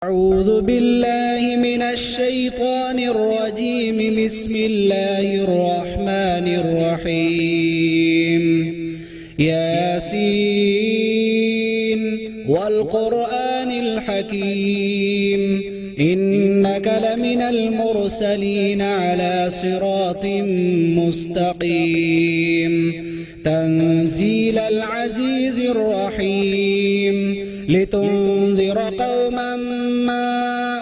أعوذ بالله من الشيطان الرجيم. بسم الله الرحمن الرحيم. ياسين والقرآن الحكيم إنك لمن المرسلين على صراط مستقيم. تنزيل العزيز الرحيم لتنذر قوما ما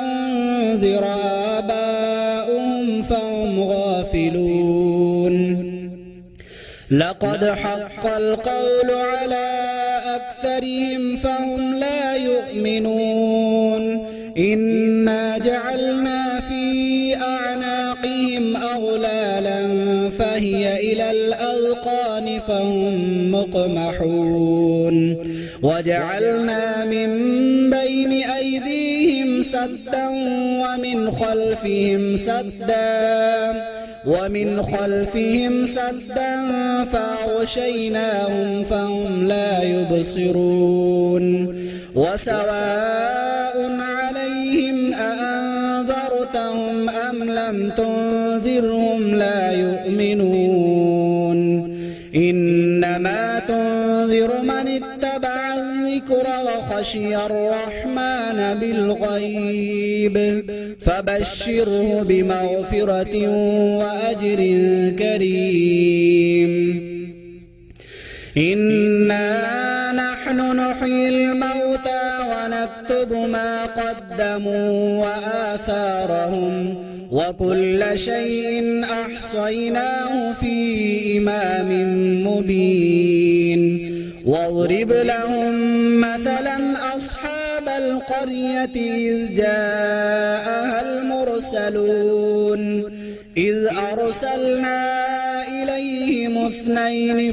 أنذر آباؤهم فهم غافلون. لقد حق القول على أكثرهم فهم لا يؤمنون. إنا جعلنا في أعناقهم أغلالا فهي إلى الأذقان فهم مقمحون. وجعلنا من بين أيديهم سدا ومن خلفهم سدا فأغشيناهم فهم لا يبصرون. وسواء عليهم أأنذرتهم أم لم تنذرهم لا يؤمنون. إنما تنذر من اتبع الذكر وخشي الرحمن بالغيب فبشره بمغفرة وأجر كريم. إنا نحن نحيي الموتى ونكتب ما قدموا وآثارهم وكل شيء أحصيناه في إمام مبين. واضرب لهم مثلا أصحاب القرية إذ جاءها المرسلون إذ أرسلنا إليهم اثنين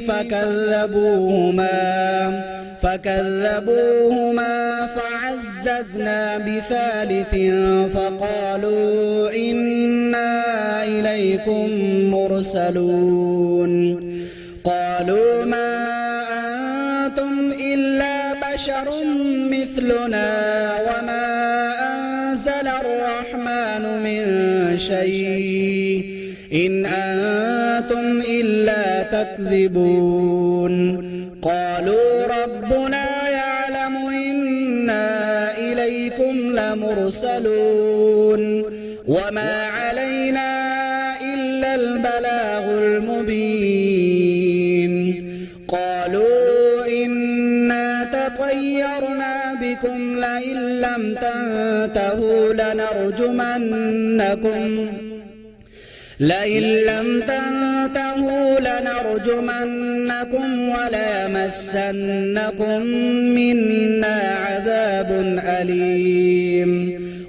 فكذبوهما فعززنا بثالث فقالوا إنا إليكم مرسلون. قالوا ما أنتم إلا بشر مثلنا وما أنزل الرحمن من شيء إن أنتم إلا تكذبون. قالوا ربنا يعلم إنا إليكم لمرسلون وما علينا إلا البلاغ المبين. قالوا إنا تطيرنا بكم لئن لم تنتهوا لنرجمنكم وليمسنكم منا عذاب أليم.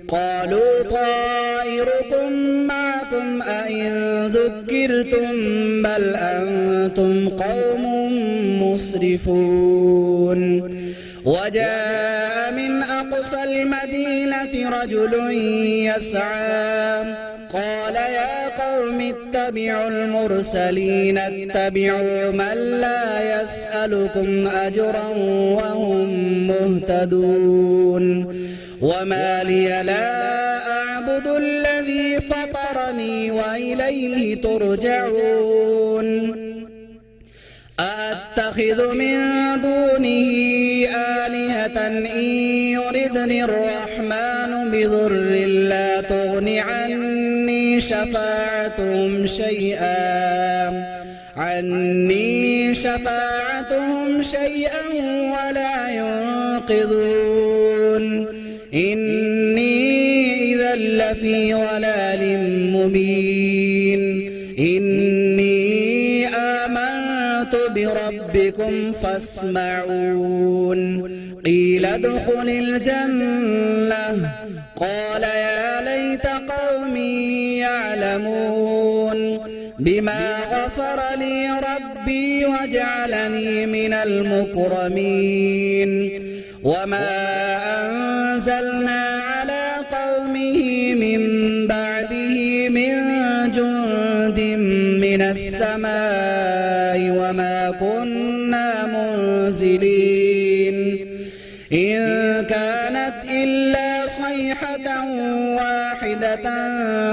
قالوا طائركم معكم أئن ذكرتم بل أنتم قوم مسرفون. وجاء من أقصى المدينة رجل يسعى قال يا قوم اتبعوا المرسلين اتبعوا من لا يسألكم أجرا وهم مهتدون. وما لي لا أعبد الذي فطرني وإليه ترجعون. أأتخذ من دونه آلهة إن يردني الرحمن بضر لا تغن عني شفاعتهم شيئا ولا ينقذون. إني إذا لفي ضلال مبين. إني آمنت بربكم فاسمعون. قيل ادخل الجنة قال يا ليت قومي يعلمون بما غفر لي ربي وجعلني من المكرمين. وما أنزلنا على قومه من بعده من جند من السماء وما كنا منزلين. إن كانت إلا صيحة صيحة واحدة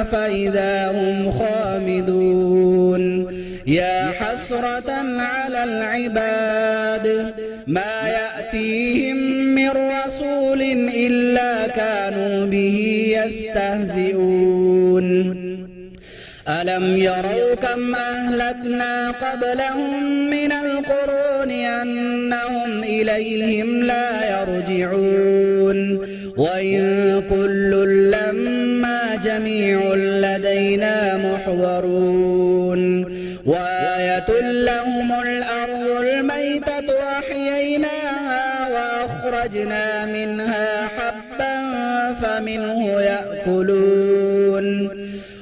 فإذا هم خامدون يا حسرة على العباد ما يأتيهم من رسول إلا كانوا به يستهزئون ألم يروا كم أهلكنا قبلهم من القرون أنهم إليهم لا يرجعون وإن كل لما جميع لدينا محضرون وآية لهم الأرض الميتة أحييناها وأخرجنا منها حبا فمنه يأكلون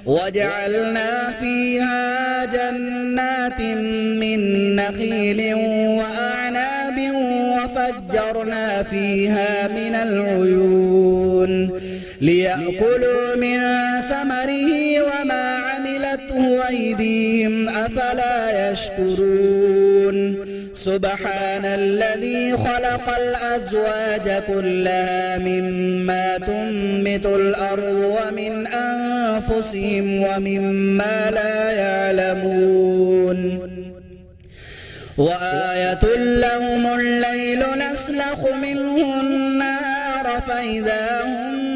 وجعلنا فيها جنات من نخيل وأعناب وفجرنا فيها من العيون ليأكلوا من ثمره وما عملته أيديهم أفلا يشكرون سبحان الذي خلق الأزواج كلها مما تنبت الأرض ومن أنفسهم ومما لا يعلمون وآية لهم الليل نسلخ منه النهار فإذا هم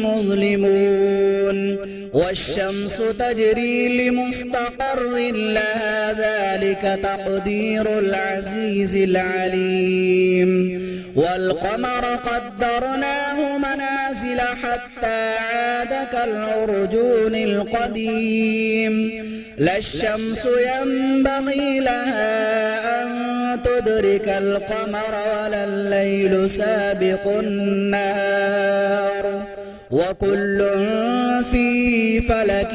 مظلمون والشمس تجري لمستقر لها ذلك تقدير العزيز العليم والقمر قدرناه منازل حتى عاد كالعرجون القديم لا الشمس ينبغي لها أن تدرك القمر ولا الليل سابق النهار وكل في فلك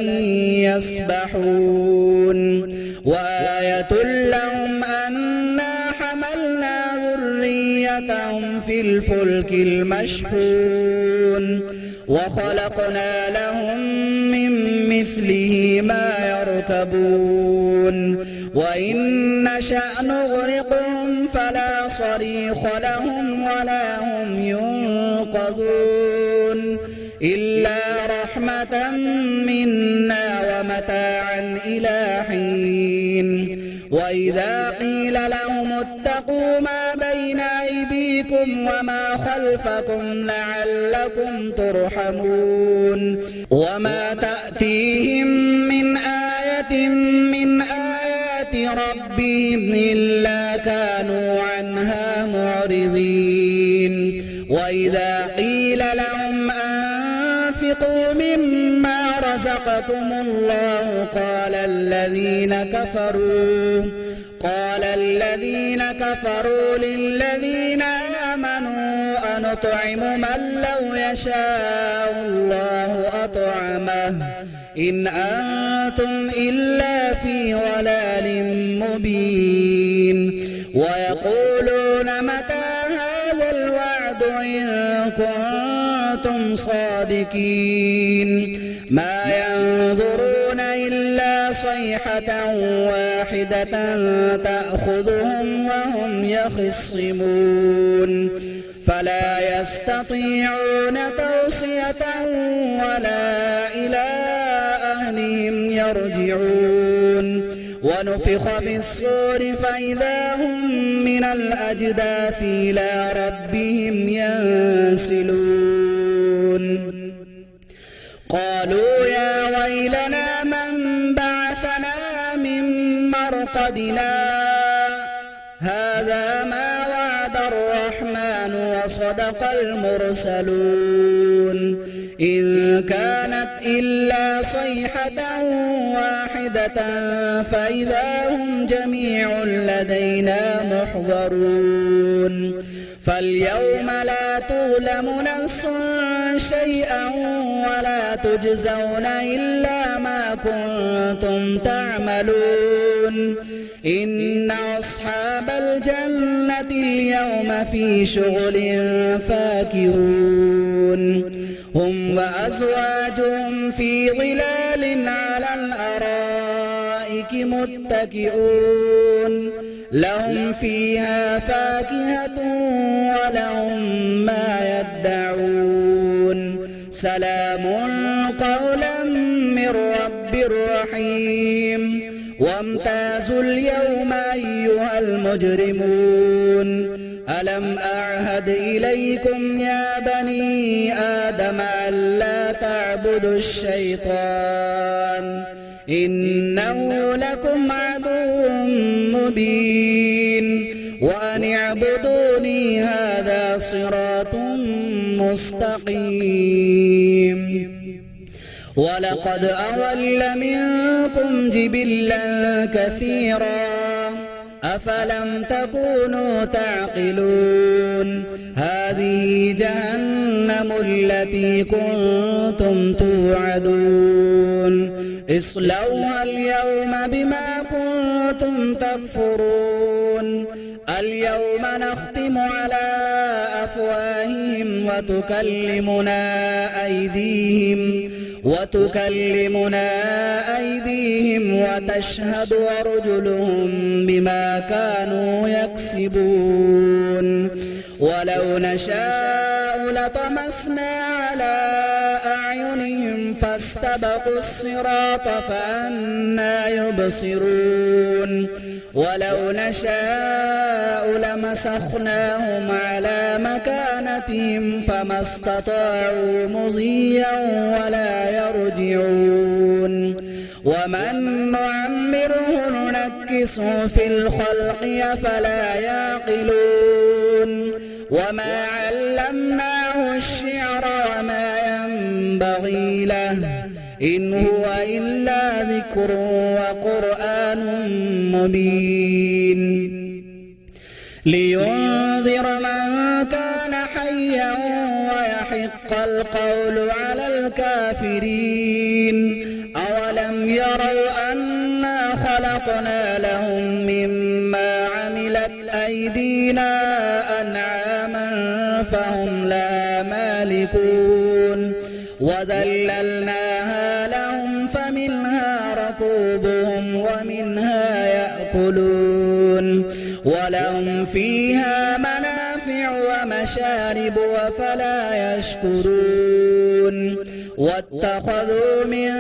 يسبحون وآية لهم أنا حملنا ذريتهم في الفلك المشحون وخلقنا لهم من مثله ما يركبون وإن نشأ نغرقهم فلا صريخ لهم ولا هم ينقذون إلا رحمة منا ومتاعا إلى حين وإذا قيل لهم اتقوا ما بين أيديكم وما خلفكم لعلكم ترحمون وما تأتيهم من آية من آيات ربهم إلا كانوا عنها معرضين وإذا قيل لهم أنفقوا مما رزقكم الله قال الذين كفروا للذين آمنوا أنطعم من لو يشاء الله أطعمه إن أنتم إلا في ضلال مبين ويقولون متى هذا الوعد إن كنتم صادقين ما ينظرون إلا صيحة واحدة تأخذهم وهم يخصمون فلا يستطيعون توصية ولا إلى أهلهم يرجعون ونفخ في الصور فإذا هم من الأجداث إلى ربهم ينسلون قالوا يا ويلنا من بعثنا من مرقدنا هذا ما وعد الرحمن وصدق المرسلون إن كانت إلا صيحة واحدة فإذا هم جميع لدينا محضرون فاليوم لا تظلم نفس شيئا ولا تجزون إلا ما كنتم تعملون إن أصحاب الجنة اليوم في شغل فاكهون هم وأزواجهم في ظلال على الأرائك متكئون لهم فيها فاكهة ولهم ما يدعون سلام قولا من رب رحيم وامتازوا اليوم أيها المجرمون ألم أعهد إليكم يا بني آدم ألا تعبدوا الشيطان إنه لكم عدو مبين وأن اعبدوني هذا صراط مستقيم ولقد أضل منكم جبلا كثيرا أفلم تكونوا تعقلون هذه جهنم التي كنتم توعدون اصلوها اليوم بما كنتم تكفرون اليوم نختم على أفواههم وتكلمنا أيديهم وتشهد أرجلهم بما كانوا يكسبون ولو نشاء لطمسنا على أعينهم فاستبقوا الصراط فأنى يبصرون ولو نشاء لمسخناهم على مكانتهم فما استطاعوا مضيا ولا يرجعون ومن نعمره ننكسه في الخلق أفلا يعقلون وما علمناه الشعر وما ينبغي له إن هو إلا ذكر وقرآن مبين لينذر من كان حيا ويحق القول على الكافرين أولم يروا أنا خلقنا لهم مما عملت أيدينا أنعاما فهم لا مالكون وذللناها لهم فمنها ركوبهم ومنها يأكلون ولهم فيها منافع ومشارب أفلا يشكرون واتخذوا من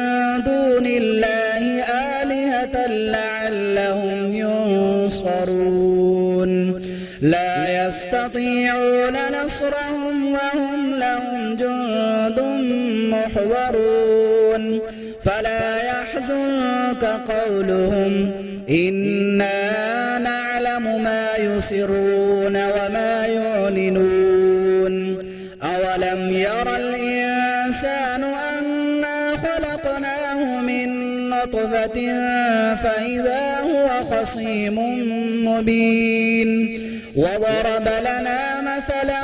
دون الله آلهة لعلهم ينصرون لا يستطيعون نصرهم وهم لهم جند محضرون فلا يحزنك قولهم إنا نعلم ما يسرون وما يعلنون أولم يرى الإنسان أنا خلقناه من نطفة فإذا هو خصيم مبين وضرب لنا مثلا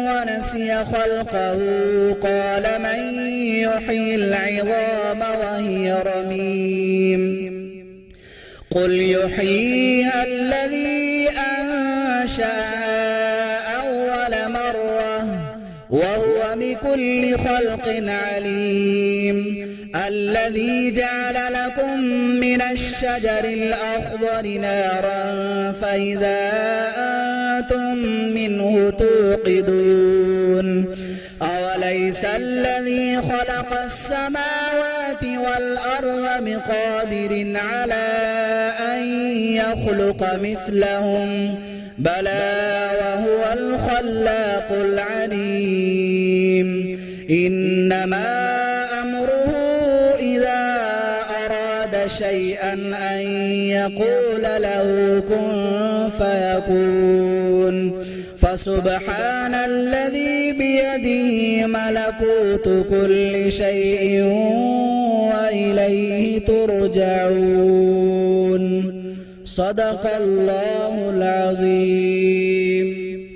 ونسي خلقه قال من يحيي العظام وهي رميم قل يحييها الذي أنشأها أول مرة وهو بكل خلق عليم الذي جعل لكم من الشجر الأخضر نارا فإذا أنتم منه توقدون أوليس الذي خلق السماوات والأرض بقادر على أن يخلق مثلهم بلى وهو الخلاق العليم إنما أمره إذا أراد شيئا أن يقول له كن فيكون فسبحان الذي بيده ملكوت كل شيء وإليه ترجعون صدق الله العظيم.